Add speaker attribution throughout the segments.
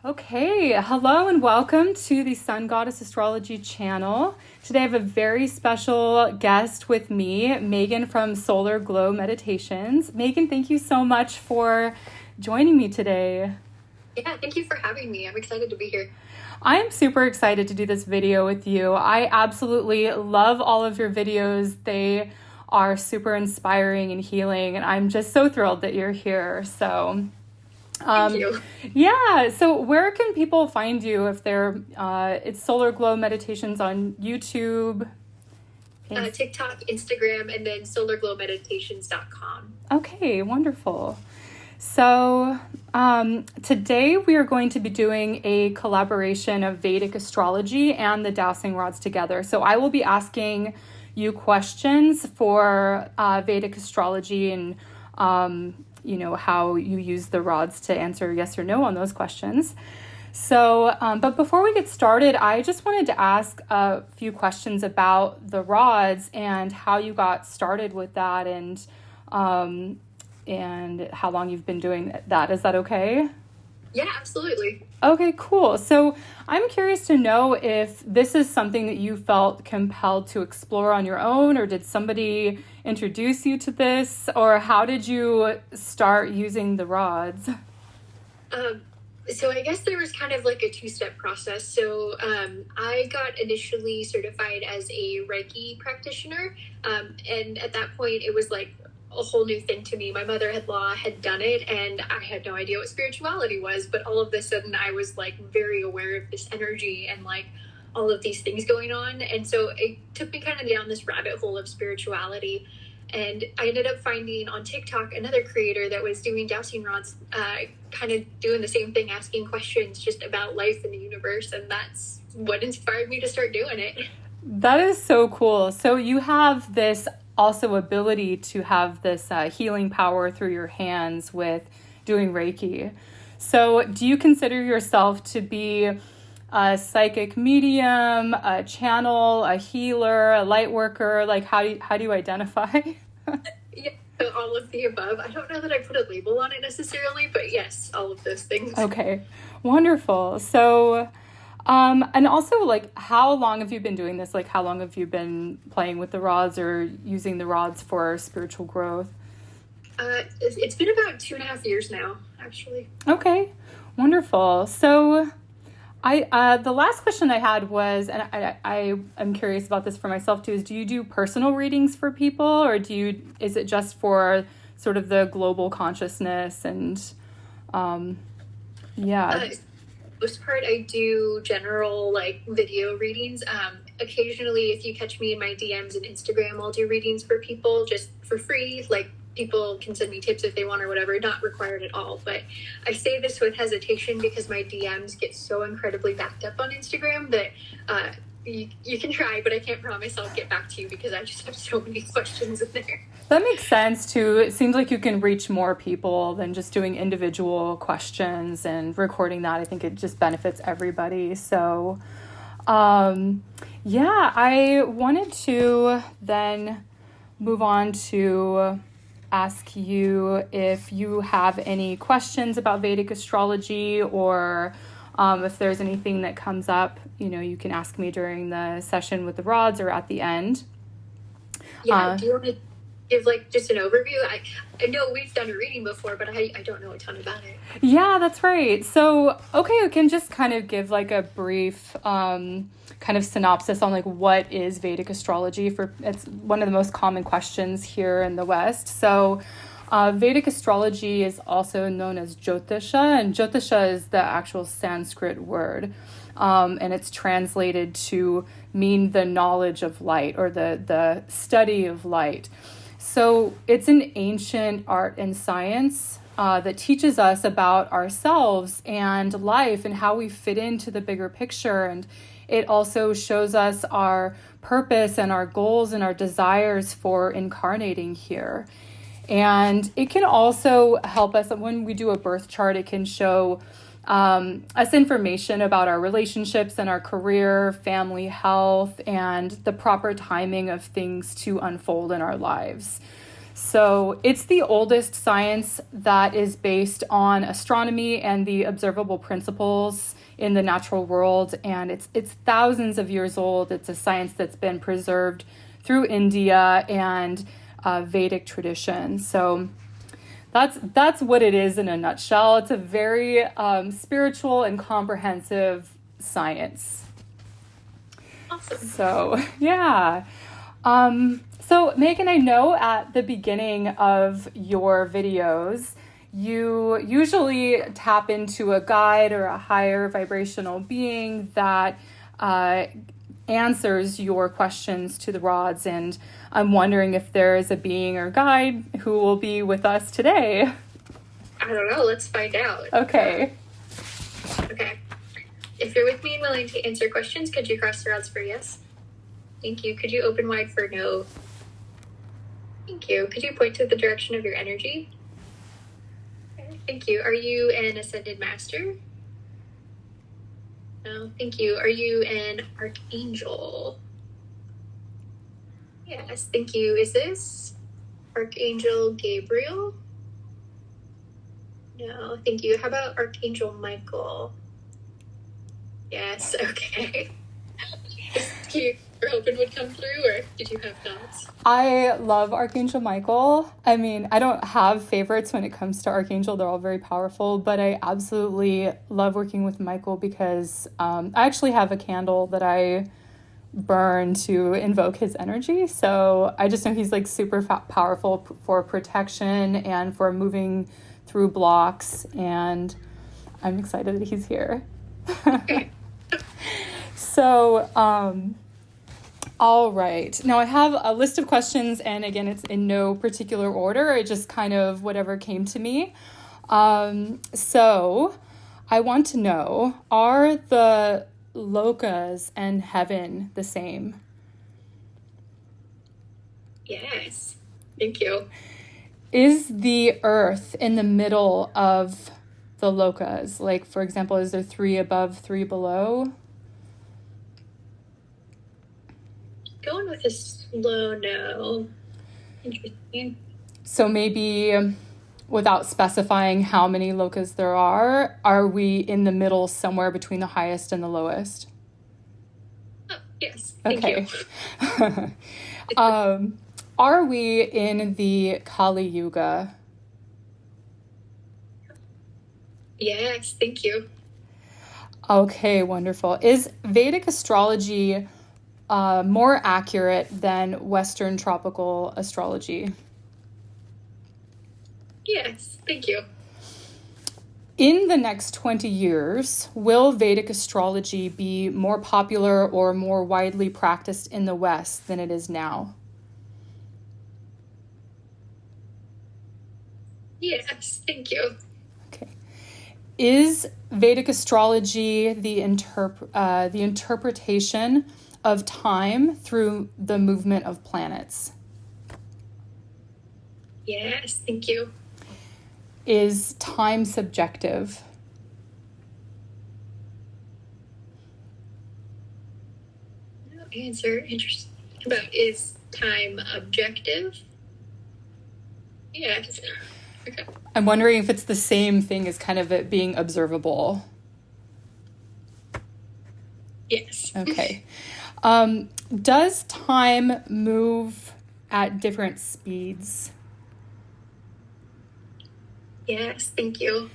Speaker 1: Okay, hello and welcome to the Sungoddess Astrology channel. Today I have a very special guest with me, Megan from Solar Glow Meditations. Megan, thank you so much for joining me today.
Speaker 2: Yeah, thank you for having me. I'm excited to be here.
Speaker 1: I am super excited to do this video with you. I absolutely love all of your videos. They are super inspiring and healing, and I'm just so thrilled that you're here.
Speaker 2: Thank you.
Speaker 1: Yeah, so where can people find you if they're, it's Solar Glow Meditations on YouTube?
Speaker 2: TikTok, Instagram, and then solarglowmeditations.com.
Speaker 1: Okay, wonderful. So today we are going to be doing a collaboration of Vedic Astrology and the Dowsing rods together. So I will be asking you questions for Vedic Astrology and how you use the rods to answer yes or no on those questions. So, but before we get started, I just wanted to ask a few questions about the rods and how you got started with that and how long you've been doing that. Is that okay?
Speaker 2: Yeah, absolutely.
Speaker 1: Okay, cool. So I'm curious to know if this is something that you felt compelled to explore on your own, or did somebody introduce you to this, or how did you start using the rods?
Speaker 2: So I guess there was kind of like a two-step process. So I got initially certified as a Reiki practitioner. And at that point, it was like a whole new thing to me. My mother-in-law had done it, and I had no idea what spirituality was. But all of a sudden, I was like very aware of this energy and like all of these things going on. And so it took me kind of down this rabbit hole of spirituality. And I ended up finding on TikTok another creator that was doing dowsing rods, kind of doing the same thing, asking questions just about life and the universe. And that's what inspired me to start doing it.
Speaker 1: That is so cool. So you have this also ability to have this healing power through your hands with doing Reiki. So do you consider yourself to be a psychic medium, a channel, a healer, a light worker? Like how do you identify?
Speaker 2: Yeah, all of the above. I don't know that I put a label on it necessarily, but yes, all of those things.
Speaker 1: Okay, wonderful. So and also, like, how long have you been doing this? Like, how long have you been playing with the rods or using the rods for spiritual growth?
Speaker 2: It's been about 2.5 years now, actually.
Speaker 1: Okay, wonderful. So the last question I had was, and I am curious about this for myself too, is do you do personal readings for people, or is it just for sort of the global consciousness and, yeah.
Speaker 2: Most part, I do general like video readings. Occasionally, if you catch me in my DMs and Instagram, I'll do readings for people just for free. Like people can send me tips if they want or whatever, not required at all. But I say this with hesitation because my DMs get so incredibly backed up on Instagram that you can try, but I can't promise I'll get back to you because I just have so many questions in there.
Speaker 1: That makes sense too. It seems like you can reach more people than just doing individual questions and recording that. I think it just benefits everybody. So, yeah, I wanted to then move on to ask you if you have any questions about Vedic astrology, or if there's anything that comes up, you can ask me during the session with the rods or at the end.
Speaker 2: Yeah, do you want to give like just an overview? I know we've done a reading before, but I don't know a ton about it.
Speaker 1: Yeah, that's right. So, okay, I can just kind of give like a brief kind of synopsis on like what is Vedic astrology. It's one of the most common questions here in the West. So Vedic astrology is also known as Jyotisha, and Jyotisha is the actual Sanskrit word. And it's translated to mean the knowledge of light, or the study of light. So it's an ancient art and science that teaches us about ourselves and life and how we fit into the bigger picture. And it also shows us our purpose and our goals and our desires for incarnating here. And it can also help us when we do a birth chart. It can show us information about our relationships and our career, family, health, and the proper timing of things to unfold in our lives. So it's the oldest science that is based on astronomy and the observable principles in the natural world, and it's thousands of years old. It's a science that's been preserved through India and Vedic tradition. So that's what it is in a nutshell. It's a very spiritual and comprehensive science.
Speaker 2: Awesome.
Speaker 1: So, yeah. So, Megan, I know at the beginning of your videos, you usually tap into a guide or a higher vibrational being that answers your questions to the rods. And I'm wondering if there is a being or guide who will be with us today.
Speaker 2: I don't know. Let's find out.
Speaker 1: Okay.
Speaker 2: Okay. If you're with me and willing to answer questions, could you cross the rods for yes? Thank you. Could you open wide for no? Thank you. Could you point to the direction of your energy? Okay. Thank you. Are you an ascended master? No. Thank you. Are you an archangel? Yes. Thank you. Is this Archangel Gabriel? No. Thank you. How about Archangel Michael? Yes. Okay. You were hoping would come through, or did you have thoughts?
Speaker 1: I love Archangel Michael. I mean, I don't have favorites when it comes to Archangel. They're all very powerful, but I absolutely love working with Michael because I actually have a candle that I burn to invoke his energy. So I just know he's like super powerful for protection and for moving through blocks, and I'm excited that he's here.
Speaker 2: Okay.
Speaker 1: So, all right. Now I have a list of questions, and again, it's in no particular order. It just kind of whatever came to me. So I want to know, are the lokas and heaven the same?
Speaker 2: Yes. Thank you.
Speaker 1: Is the earth in the middle of the lokas? Like, for example, is there 3 above, 3 below?
Speaker 2: Going with a slow no. Interesting.
Speaker 1: So maybe without specifying how many lokas there are we in the middle somewhere between the highest and the lowest?
Speaker 2: Oh, yes. Thank you.
Speaker 1: Are we in the Kali Yuga?
Speaker 2: Yes. Thank you.
Speaker 1: Okay, wonderful. Is Vedic astrology more accurate than Western tropical astrology?
Speaker 2: Yes. Thank you.
Speaker 1: In the next 20 years, will Vedic astrology be more popular or more widely practiced in the West than it is now?
Speaker 2: Yes. Thank you.
Speaker 1: Okay. Is Vedic astrology the interpretation of time through the movement of planets?
Speaker 2: Yes. Thank you.
Speaker 1: Is time subjective?
Speaker 2: No answer. Interesting. About is time objective? Yes. Okay.
Speaker 1: I'm wondering if it's the same thing as kind of it being observable.
Speaker 2: Yes.
Speaker 1: Okay. Does time move at different speeds?
Speaker 2: Yes. Thank you.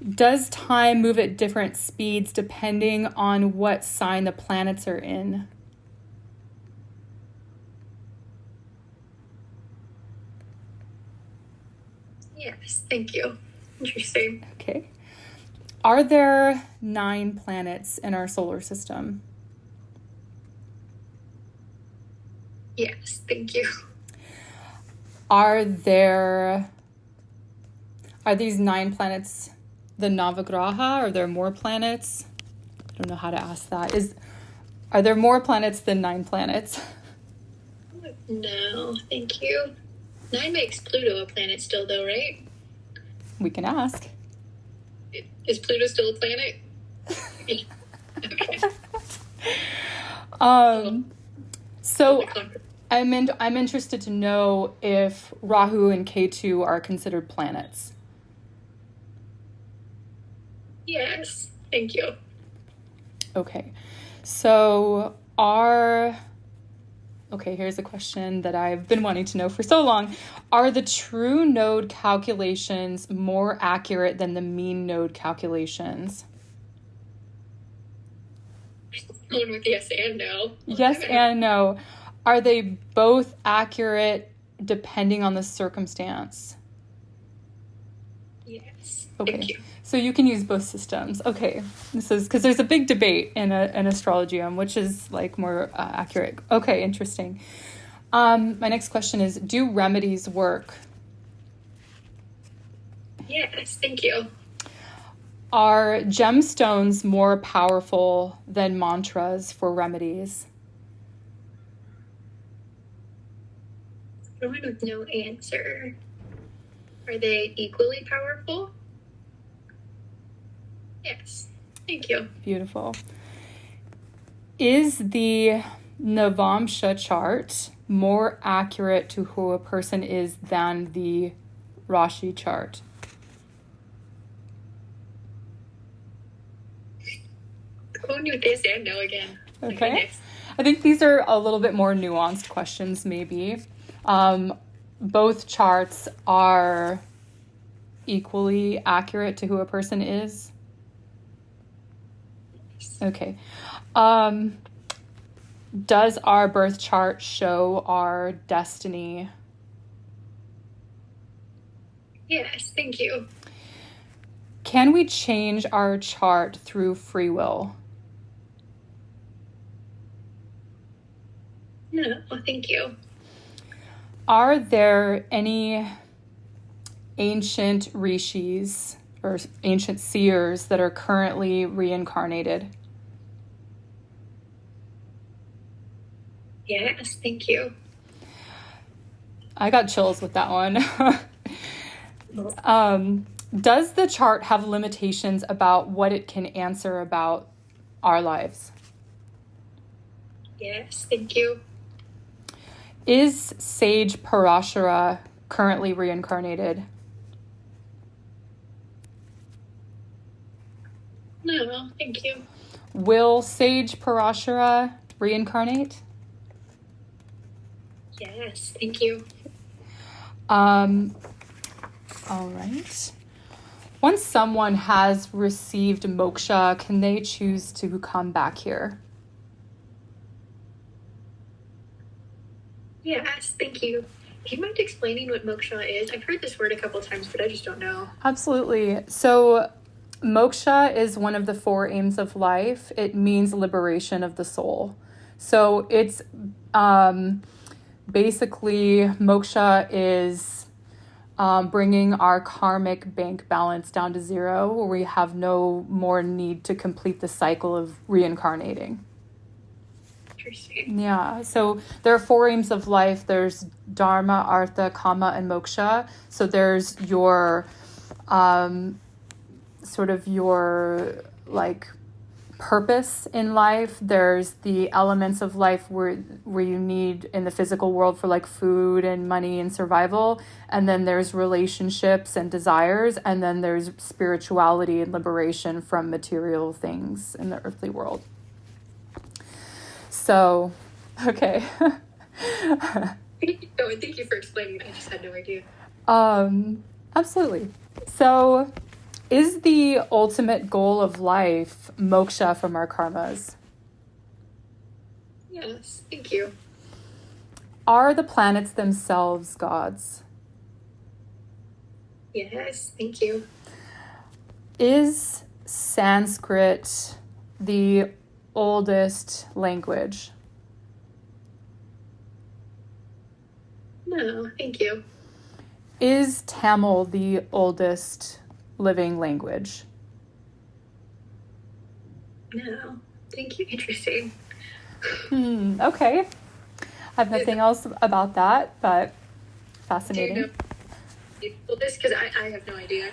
Speaker 1: Does time move at different speeds depending on what sign the planets are in?
Speaker 2: Yes. Thank you. Interesting.
Speaker 1: Okay. Are there 9 planets in our solar system?
Speaker 2: Yes. Thank you.
Speaker 1: Are these 9 planets the Navagraha? Are there more planets? I don't know how to ask that. Are there more planets than 9 planets?
Speaker 2: No. Thank you. 9 makes Pluto a planet still, though, right?
Speaker 1: We can ask.
Speaker 2: Is Pluto still a planet? Okay.
Speaker 1: So I'm interested to know if Rahu and Ketu are considered planets.
Speaker 2: Yes, thank you.
Speaker 1: Okay, so here's a question that I've been wanting to know for so long. Are the true node calculations more accurate than the mean node calculations?
Speaker 2: Going with yes and no.
Speaker 1: Yes and no. Are they both accurate depending on the circumstance?
Speaker 2: Yes.
Speaker 1: Okay.
Speaker 2: Thank you.
Speaker 1: So you can use both systems. Okay. This is because there's a big debate in astrology on which is like more accurate. Okay, interesting. My next question is, do remedies work?
Speaker 2: Yes, thank you.
Speaker 1: Are gemstones more powerful than mantras for remedies?
Speaker 2: Going with no answer. Are they equally powerful? Yes. Thank you.
Speaker 1: Beautiful. Is the Navamsha chart more accurate to who a person is than the Rashi chart?
Speaker 2: Going with this and no again.
Speaker 1: Okay. I think these are a little bit more nuanced questions, maybe. Both charts are equally accurate to who a person is. Okay. Does our birth chart show our destiny?
Speaker 2: Yes, thank you.
Speaker 1: Can we change our chart through free will?
Speaker 2: No, thank you.
Speaker 1: Are there any ancient rishis or ancient seers that are currently reincarnated?
Speaker 2: Yes, thank you.
Speaker 1: I got chills with that one. Does the chart have limitations about what it can answer about our lives?
Speaker 2: Yes, thank you.
Speaker 1: Is Sage Parashara currently reincarnated?
Speaker 2: No, thank you.
Speaker 1: Will Sage Parashara reincarnate?
Speaker 2: Yes, thank you.
Speaker 1: All right. Once someone has received moksha, can they choose to come back here?
Speaker 2: Yes, thank you. Do you mind explaining what moksha is? I've heard this word a couple times, but I just don't know.
Speaker 1: Absolutely. So moksha is one of the four aims of life. It means liberation of the soul. So it's basically moksha is bringing our karmic bank balance down to zero, where we have no more need to complete the cycle of reincarnating.
Speaker 2: Interesting.
Speaker 1: Yeah, so there are four aims of life. There's dharma, artha, kama, and moksha. So there's your sort of your like purpose in life. There's the elements of life where you need in the physical world for like food and money and survival, and then there's relationships and desires, and then there's spirituality and liberation from material things in the earthly world. So, okay.
Speaker 2: Thank you for explaining. I just had no idea.
Speaker 1: Absolutely. So, is the ultimate goal of life moksha from our karmas?
Speaker 2: Yes, thank you.
Speaker 1: Are the planets themselves gods?
Speaker 2: Yes, thank you.
Speaker 1: Is Sanskrit the oldest language?
Speaker 2: No, thank you.
Speaker 1: Is Tamil the oldest living language?
Speaker 2: No, thank you. Interesting.
Speaker 1: Okay. I have nothing else about that, but fascinating.
Speaker 2: Do you know this? Because I have no idea.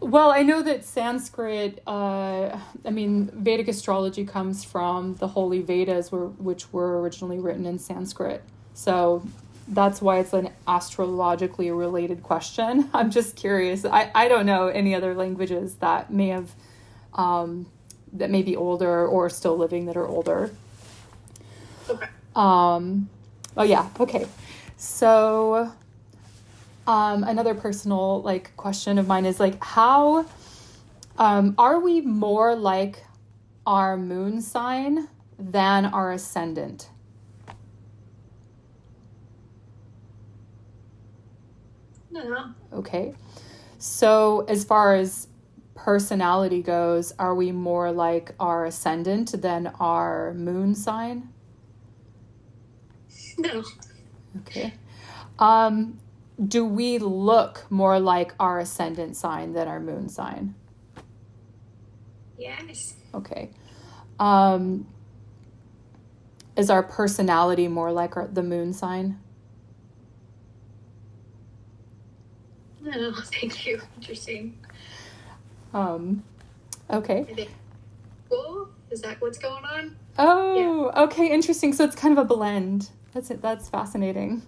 Speaker 1: Well, I know that Sanskrit, Vedic astrology comes from the holy Vedas, which were originally written in Sanskrit. So that's why it's an astrologically related question. I'm just curious. I don't know any other languages that may have, that may be older or still living that are older.
Speaker 2: Okay.
Speaker 1: Oh yeah. Okay. So, another personal like question of mine is like, how, are we more like our moon sign than our ascendant?
Speaker 2: No.
Speaker 1: Okay. So as far as personality goes, are we more like our ascendant than our moon sign?
Speaker 2: No.
Speaker 1: Okay. Do we look more like our ascendant sign than our moon sign?
Speaker 2: Yes.
Speaker 1: Okay. Is our personality more like the moon sign?
Speaker 2: No, thank you. Interesting.
Speaker 1: Okay.
Speaker 2: I think, cool. Is that what's going on?
Speaker 1: Oh, yeah. Okay, interesting. So it's kind of a blend. That's it. That's fascinating.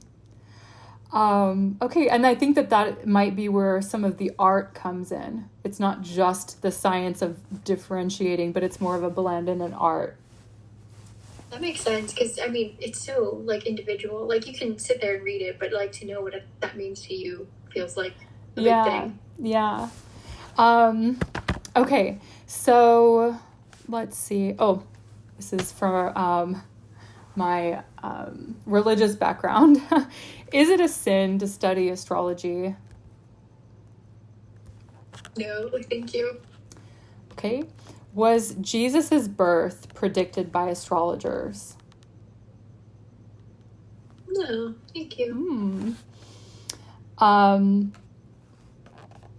Speaker 1: Okay, and I think that might be where some of the art comes in. It's not just the science of differentiating, but it's more of a blend and an art.
Speaker 2: That makes sense, because I mean, it's so like individual. Like you can sit there and read it, but like to know what that means to you feels like a big thing.
Speaker 1: Yeah. Okay, so let's see. Oh, this is for my religious background. Is it a sin to study astrology?
Speaker 2: No, thank you.
Speaker 1: Okay. Was Jesus's birth predicted by astrologers?
Speaker 2: No, thank you.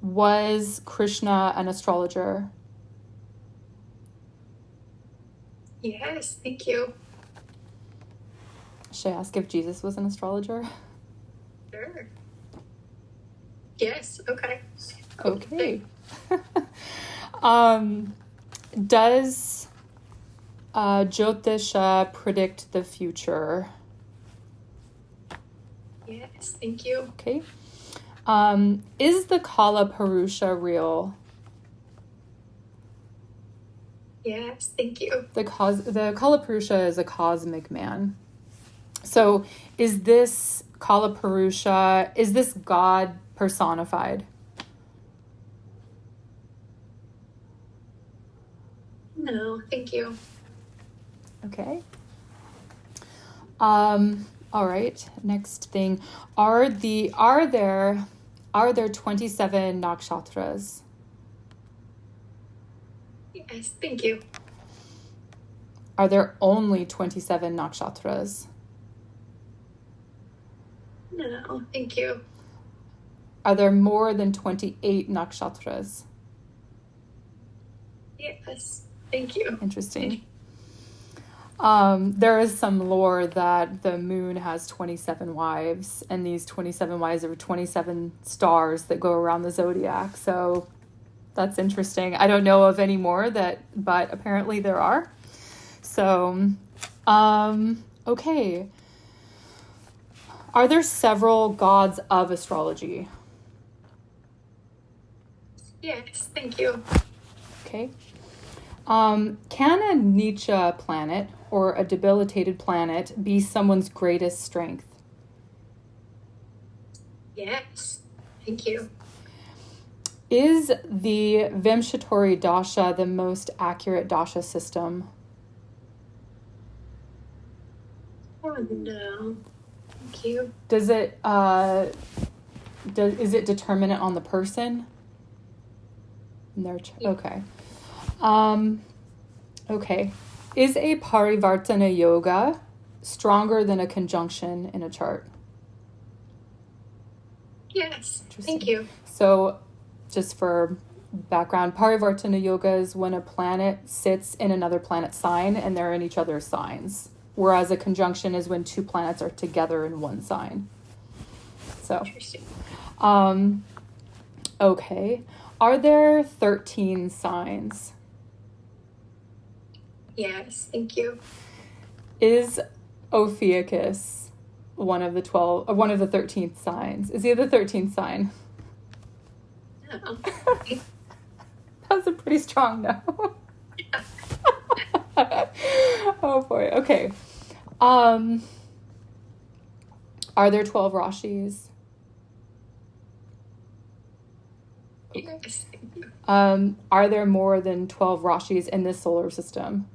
Speaker 1: Was Krishna an astrologer?
Speaker 2: Yes, thank you.
Speaker 1: Should I ask if Jesus was an astrologer?
Speaker 2: Sure. Yes, okay.
Speaker 1: Okay. Does Jyotisha predict the future?
Speaker 2: Yes, thank you.
Speaker 1: Okay. Is the Kala Purusha real?
Speaker 2: Yes, thank you.
Speaker 1: The Kala Purusha is a cosmic man. So is this Kala Purusha, is this God personified?
Speaker 2: No, thank you.
Speaker 1: Okay. All right. Next thing. Are there 27 nakshatras?
Speaker 2: Yes, thank you.
Speaker 1: Are there only 27 nakshatras?
Speaker 2: No, thank you.
Speaker 1: Are there more than 28 nakshatras?
Speaker 2: Yes, thank you.
Speaker 1: Interesting. There is some lore that the moon has 27 wives, and these 27 wives are 27 stars that go around the zodiac. So that's interesting. I don't know of any more but apparently there are. So, okay. Are there several gods of astrology?
Speaker 2: Yes, thank you.
Speaker 1: Okay. Can a Nietzsche planet or a debilitated planet be someone's greatest strength?
Speaker 2: Yes, thank you.
Speaker 1: Is the Vimshatori Dasha the most accurate Dasha system?
Speaker 2: Oh, no. Thank you.
Speaker 1: Is it determinate on the person? Okay. Okay. Is a Parivartana yoga stronger than a conjunction in a chart?
Speaker 2: Yes, thank you.
Speaker 1: So, just for background, Parivartana yoga is when a planet sits in another planet's sign and they're in each other's signs. Whereas a conjunction is when two planets are together in one sign. So,
Speaker 2: interesting.
Speaker 1: Okay. Are there 13 signs?
Speaker 2: Yes, thank you.
Speaker 1: Is Ophiuchus one of the 12, or one of the 13th signs? Is he the 13th sign?
Speaker 2: No.
Speaker 1: That was a pretty strong no. Oh boy. Okay. Are there 12 Rashis?
Speaker 2: Yes.
Speaker 1: Are there more than 12 Rashis in this solar system?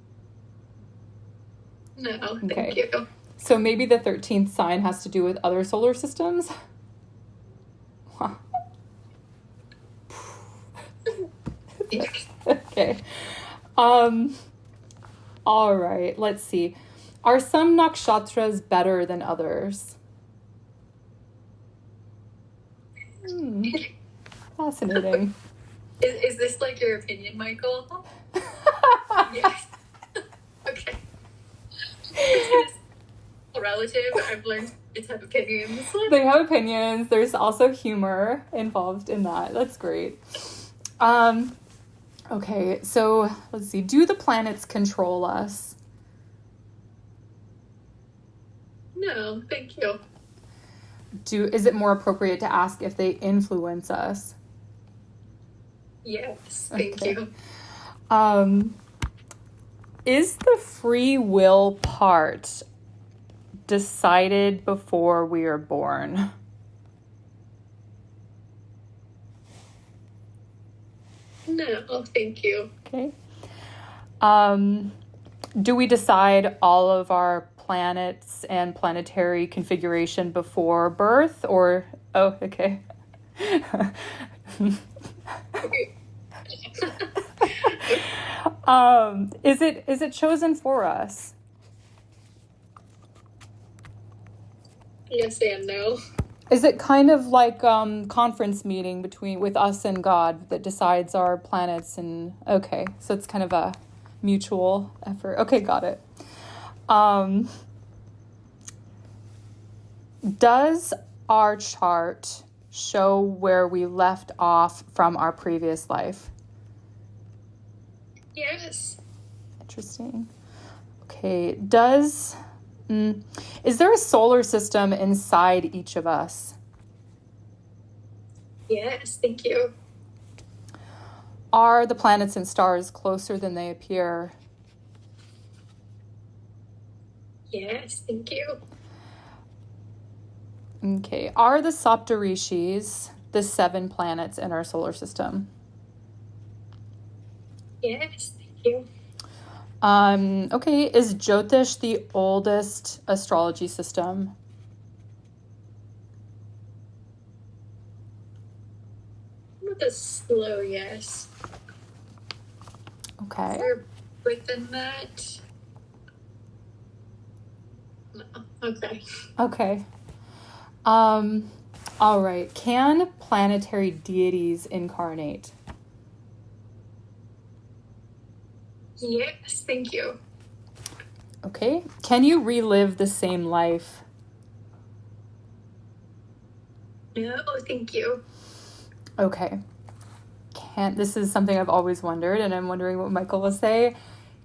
Speaker 2: No, thank
Speaker 1: Okay.
Speaker 2: you.
Speaker 1: So maybe the 13th sign has to do with other solar systems? Huh.
Speaker 2: Yes.
Speaker 1: Okay. All right, let's see. Are some nakshatras better than others? Fascinating.
Speaker 2: Is this like your opinion, Michael? Yes. Okay. It's relative. I've learned to have opinions.
Speaker 1: They have opinions. There's also humor involved in that. That's great. Okay, so let's see. Do the planets control us?
Speaker 2: No, thank you.
Speaker 1: Is it more appropriate to ask if they influence us?
Speaker 2: Yes, thank
Speaker 1: Okay.
Speaker 2: you.
Speaker 1: Is the free will part decided before we are born?
Speaker 2: No, thank you.
Speaker 1: Okay. Do we decide all of our planets and planetary configuration before birth, or okay. Is it chosen for us?
Speaker 2: Yes and no.
Speaker 1: Is it kind of like conference meeting with us and God that decides our planets? And okay, so it's kind of a mutual effort. Okay, got it. Does our chart show where we left off from our previous life?
Speaker 2: Yes.
Speaker 1: Interesting. Okay, is there a solar system inside each of us?
Speaker 2: Yes, thank you.
Speaker 1: Are the planets and stars closer than they appear?
Speaker 2: Yes, thank you.
Speaker 1: Okay. Are the Saptarishis the 7 planets in our solar system?
Speaker 2: Yes, thank you.
Speaker 1: Okay. Is Jyotish the oldest astrology system?
Speaker 2: With a slow yes.
Speaker 1: Okay.
Speaker 2: We're within that. No. Okay.
Speaker 1: Okay. All right. Can planetary deities incarnate?
Speaker 2: Yes, thank you.
Speaker 1: Okay. Can you relive the same life?
Speaker 2: No, thank you.
Speaker 1: Okay. This is something I've always wondered, and I'm wondering what Michael will say.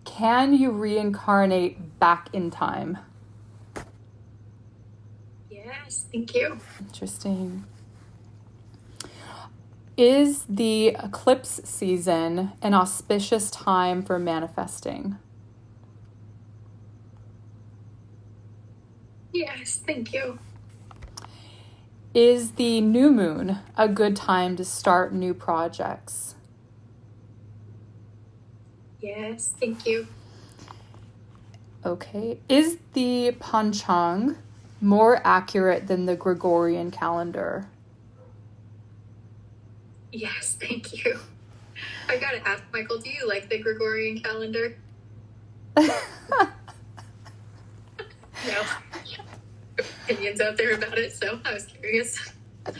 Speaker 1: Can you reincarnate back in time?
Speaker 2: Yes, thank you.
Speaker 1: Interesting. Is the eclipse season an auspicious time for manifesting?
Speaker 2: Yes, thank you.
Speaker 1: Is the new moon a good time to start new projects?
Speaker 2: Yes, thank you.
Speaker 1: Okay. Is the Panchang more accurate than the Gregorian calendar?
Speaker 2: Yes, thank you. I gotta ask, Michael, do you like the Gregorian calendar? No. Opinions out there about it, so I was curious.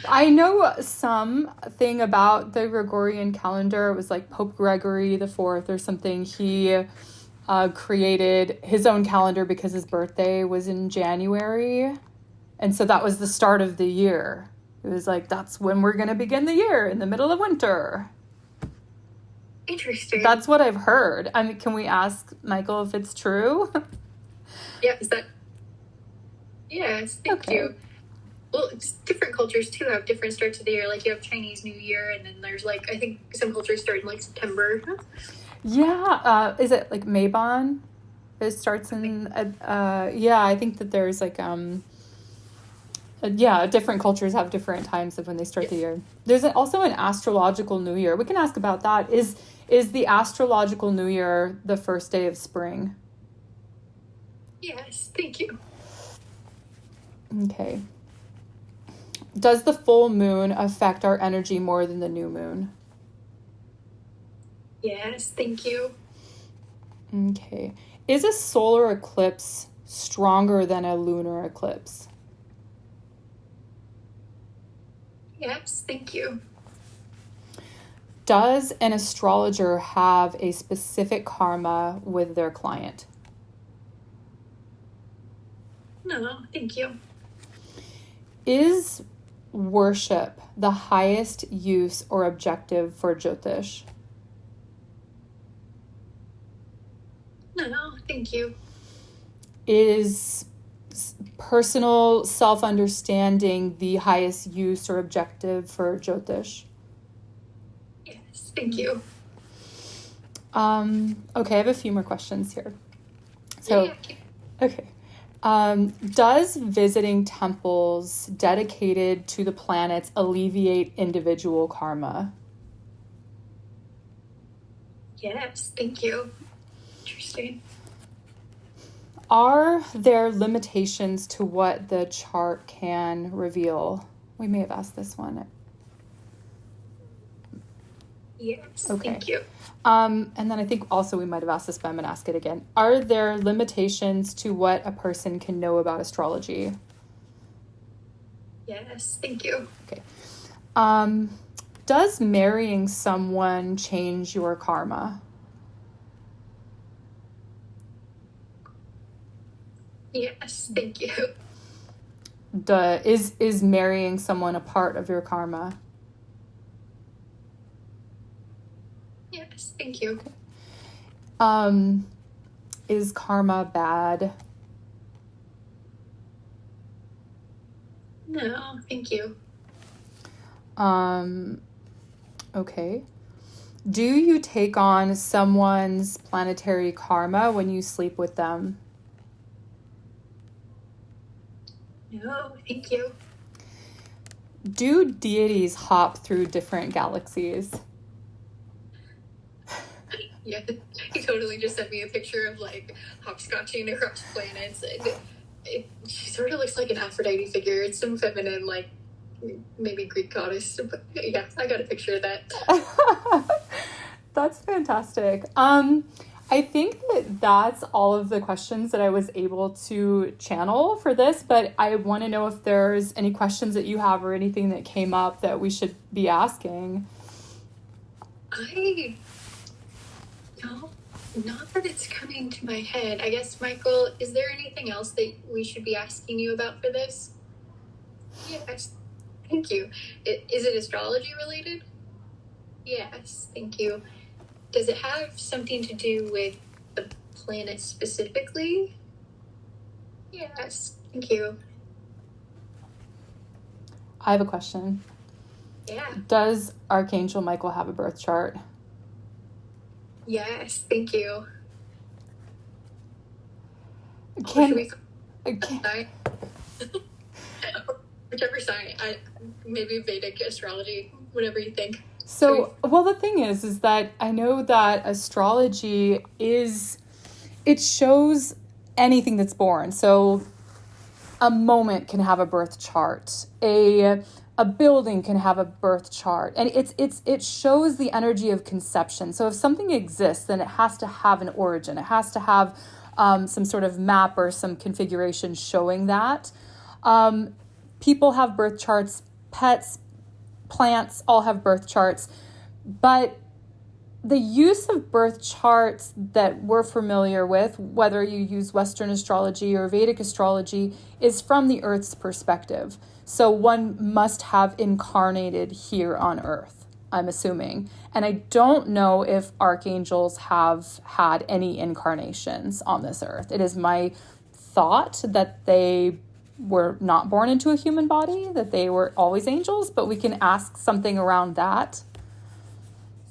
Speaker 1: I know something about the Gregorian calendar. It was like Pope Gregory the Fourth or something. He created his own calendar because his birthday was in January. And so that was the start of the year. It was like, that's when we're going to begin the year, in the middle of winter.
Speaker 2: Interesting.
Speaker 1: That's what I've heard. I mean, can we ask Michael if it's true?
Speaker 2: Yeah, is that... Yes, thank
Speaker 1: Okay.
Speaker 2: you. Well, it's different cultures too have different starts of the year. Like you have Chinese New Year, and then there's like I think some cultures start in like September.
Speaker 1: Yeah, is it like Mabon? It starts in yeah, I think that there's like yeah, different cultures have different times of when they start
Speaker 2: Yeah.
Speaker 1: the year. There's also an astrological new year. We can ask about that. Is the astrological new year the first day of spring?
Speaker 2: Yes, thank you.
Speaker 1: Okay. Does the full moon affect our energy more than the new moon?
Speaker 2: Yes, thank you.
Speaker 1: Okay. Is a solar eclipse stronger than a lunar eclipse?
Speaker 2: Yes, thank you.
Speaker 1: Does an astrologer have a specific karma with their client?
Speaker 2: No, thank you.
Speaker 1: Is worship the highest use or objective for Jyotish?
Speaker 2: No, thank you.
Speaker 1: Is personal self-understanding the highest use or objective for Jyotish?
Speaker 2: Yes, thank you.
Speaker 1: Okay, I have a few more questions here. So,
Speaker 2: Yeah.
Speaker 1: okay. Does visiting temples dedicated to the planets alleviate individual karma?
Speaker 2: Yes, thank you. Interesting.
Speaker 1: Are there limitations to what the chart can reveal? We may have asked this one.
Speaker 2: Yes,
Speaker 1: Okay.
Speaker 2: thank you.
Speaker 1: And then I think also we might have asked this, but I'm going to ask it again. Are there limitations to what a person can know about astrology?
Speaker 2: Yes, thank you.
Speaker 1: Okay. Does marrying someone change your karma?
Speaker 2: Yes, thank you.
Speaker 1: Is marrying someone a part of your karma?
Speaker 2: Yes, thank you.
Speaker 1: Is karma bad?
Speaker 2: No, thank you.
Speaker 1: Okay. Do you take on someone's planetary karma when you sleep with them?
Speaker 2: No, thank you.
Speaker 1: Do deities hop through different galaxies?
Speaker 2: Yeah, he totally just sent me a picture of like hopscotching across planets. She sort of looks like an Aphrodite figure. It's some feminine, like maybe Greek goddess. But yeah, I got a picture of that.
Speaker 1: That's fantastic. I think that that's all of the questions that I was able to channel for this, but I want to know if there's any questions that you have or anything that came up that we should be asking.
Speaker 2: No, not that it's coming to my head. I guess, Michael, is there anything else that we should be asking you about for this? Yes, thank you. Is it astrology related? Yes, thank you. Does it have something to do with the planet specifically? Yes, thank you.
Speaker 1: I have a question.
Speaker 2: Yeah.
Speaker 1: Does Archangel Michael have a birth chart?
Speaker 2: Yes, thank you.
Speaker 1: Can,
Speaker 2: should we
Speaker 1: can
Speaker 2: sign? Whichever sign. Maybe Vedic astrology, whatever you think.
Speaker 1: So, well, the thing is that I know that astrology it shows anything that's born. So a moment can have a birth chart. A building can have a birth chart. And it shows the energy of conception. So if something exists, then it has to have an origin. It has to have some sort of map or some configuration showing that. People have birth charts, pets, plants all have birth charts, but the use of birth charts that we're familiar with, whether you use Western astrology or Vedic astrology, is from the Earth's perspective. So one must have incarnated here on Earth, I'm assuming. And I don't know if archangels have had any incarnations on this Earth. It is my thought that they were not born into a human body, that they were always angels, but we can ask something around that.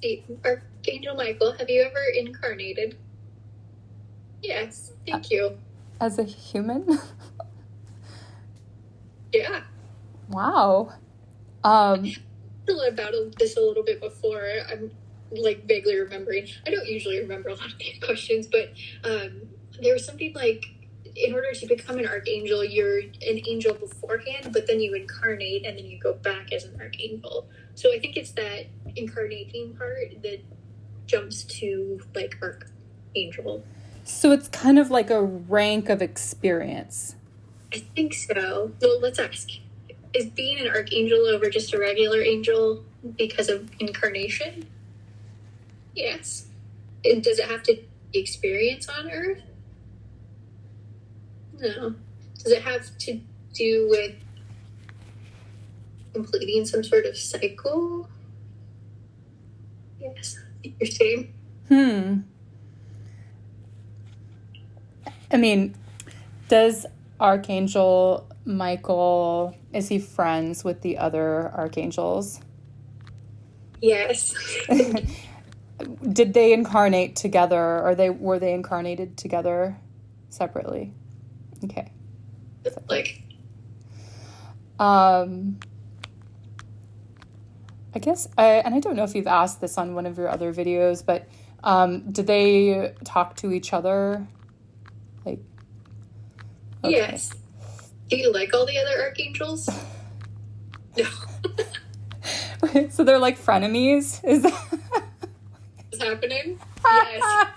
Speaker 2: See, Archangel Michael, have you ever incarnated? Yes, thank you.
Speaker 1: As a human?
Speaker 2: Yeah.
Speaker 1: Wow.
Speaker 2: I thought about this a little bit before. I'm like vaguely remembering. I don't usually remember a lot of these questions, but there was something like, in order to become an archangel, you're an angel beforehand, but then you incarnate and then you go back as an archangel. So I think it's that incarnating part that jumps to like archangel.
Speaker 1: So it's kind of like a rank of experience.
Speaker 2: I think so. Well, let's ask. Is being an archangel over just a regular angel because of incarnation? Yes. And does it have to be experience on Earth? No. Does it have to do with completing some sort of cycle? Yes. Interesting.
Speaker 1: I mean, does Archangel Michael, is he friends with the other archangels?
Speaker 2: Yes.
Speaker 1: Did they incarnate together, or were they incarnated together separately? Okay.
Speaker 2: Like,
Speaker 1: I guess, and I don't know if you've asked this on one of your other videos, but did they talk to each other? Like, okay.
Speaker 2: Yes. Do you like all the other archangels? No.
Speaker 1: So they're like frenemies? Is that
Speaker 2: what's happening? Yes.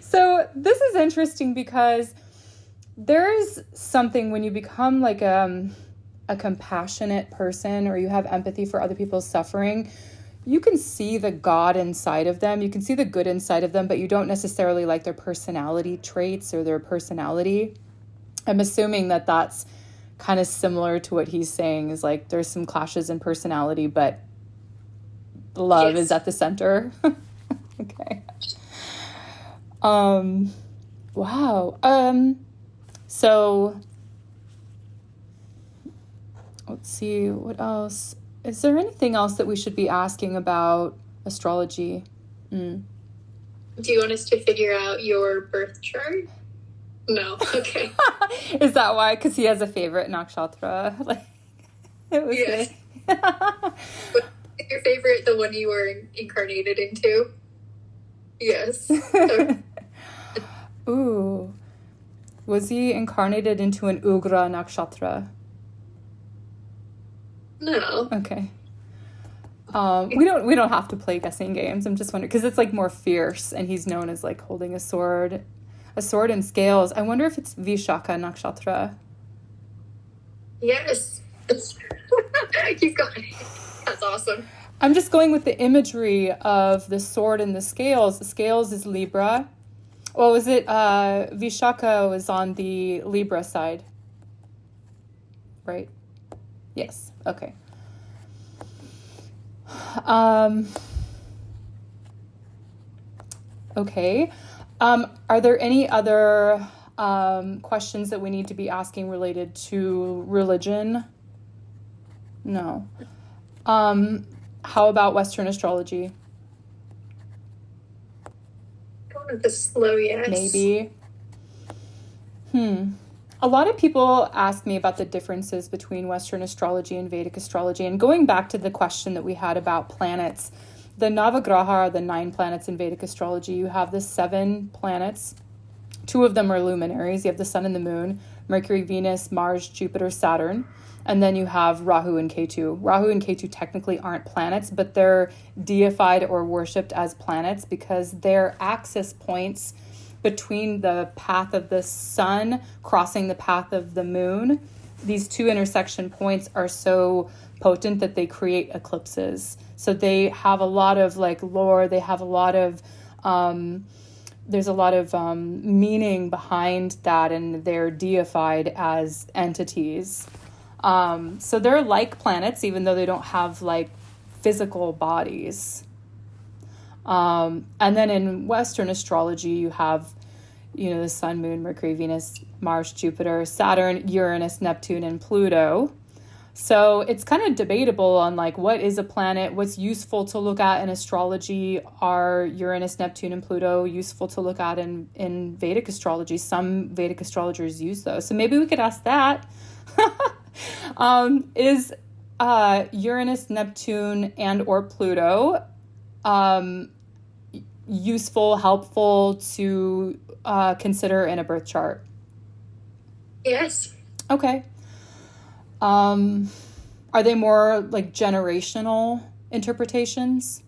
Speaker 1: So this is interesting because there's something when you become like a compassionate person, or you have empathy for other people's suffering, you can see the God inside of them. You can see the good inside of them, but you don't necessarily like their personality traits or their personality. I'm assuming that that's kind of similar to what he's saying, is like there's some clashes in personality, but love is at the center. Okay. Wow. So let's see, what else? Is there anything else that we should be asking about astrology?
Speaker 2: Do you want us to figure out your birth chart? No. Okay.
Speaker 1: Is that why? Because he has a favorite nakshatra? Like, it was
Speaker 2: yes. Your favorite, the one you were incarnated into? Yes. Okay.
Speaker 1: Ooh. Was he incarnated into an Ugra nakshatra?
Speaker 2: No.
Speaker 1: Okay. We don't have to play guessing games. I'm just wondering, because it's like more fierce, and he's known as like holding a sword and scales. I wonder if it's Vishaka nakshatra.
Speaker 2: Yes. You got it. That's awesome.
Speaker 1: I'm just going with the imagery of the sword and the scales. The scales is Libra. Well, was it Vishaka was on the Libra side? Right? Yes. Okay. Okay. Are there any other questions that we need to be asking related to religion? No. How about Western astrology?
Speaker 2: Going with the slow yes.
Speaker 1: Maybe. A lot of people ask me about the differences between Western astrology and Vedic astrology. And going back to the question that we had about planets, the Navagraha are the 9 planets in Vedic astrology. You have the 7 planets. 2 of them are luminaries. You have the sun and the moon, Mercury, Venus, Mars, Jupiter, Saturn. And then you have Rahu and Ketu. Rahu and Ketu technically aren't planets, but they're deified or worshipped as planets because they're axis points between the path of the sun crossing the path of the moon. These 2 intersection points are so potent that they create eclipses. So they have a lot of like lore. They have a lot of there's a lot of meaning behind that, and they're deified as entities. So they're like planets, even though they don't have like physical bodies. And then in Western astrology, you have the Sun, Moon, Mercury, Venus, Mars, Jupiter, Saturn, Uranus, Neptune, and Pluto. So it's kind of debatable on like what is a planet, what's useful to look at in astrology. Are Uranus, Neptune, and Pluto useful to look at in Vedic astrology? Some Vedic astrologers use those. So maybe we could ask that. Is Uranus, Neptune, and or Pluto useful, helpful to consider in a birth chart?
Speaker 2: Yes.
Speaker 1: Okay. Are they more like generational interpretations?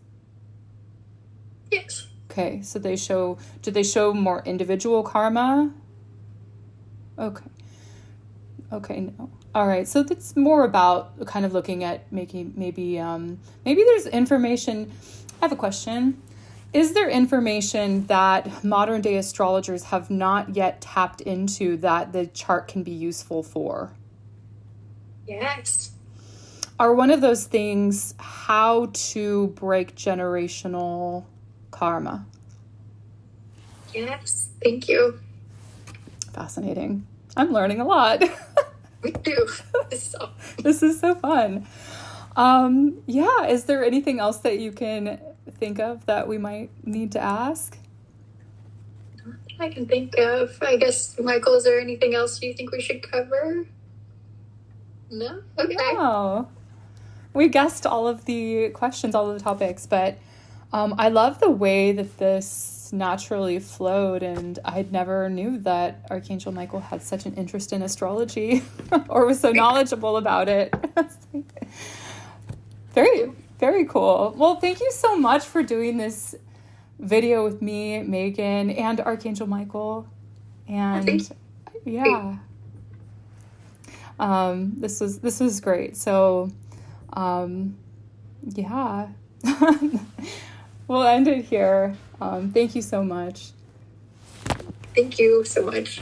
Speaker 2: Yes.
Speaker 1: Okay, so do they show more individual karma? Okay. Okay, no. All right, so that's more about kind of looking at maybe there's information. I have a question. Is there information that modern day astrologers have not yet tapped into that the chart can be useful for?
Speaker 2: Yes.
Speaker 1: Are one of those things how to break generational karma?
Speaker 2: Yes. Thank you.
Speaker 1: Fascinating. I'm learning a lot.
Speaker 2: Me too.
Speaker 1: This is so fun. Yeah, is there anything else that you can think of that we might need to ask?
Speaker 2: I can think of. I guess, Michael, is there anything else you think we should cover? No? Okay.
Speaker 1: No. We guessed all of the questions, all of the topics, but I love the way that this naturally flowed, and I never knew that Archangel Michael had such an interest in astrology or was so knowledgeable about it. Very, very cool. Well, thank you so much for doing this video with me, Megan, and Archangel Michael. And yeah. This was great. So, yeah, we'll end it here. Thank you so much.
Speaker 2: Thank you so much.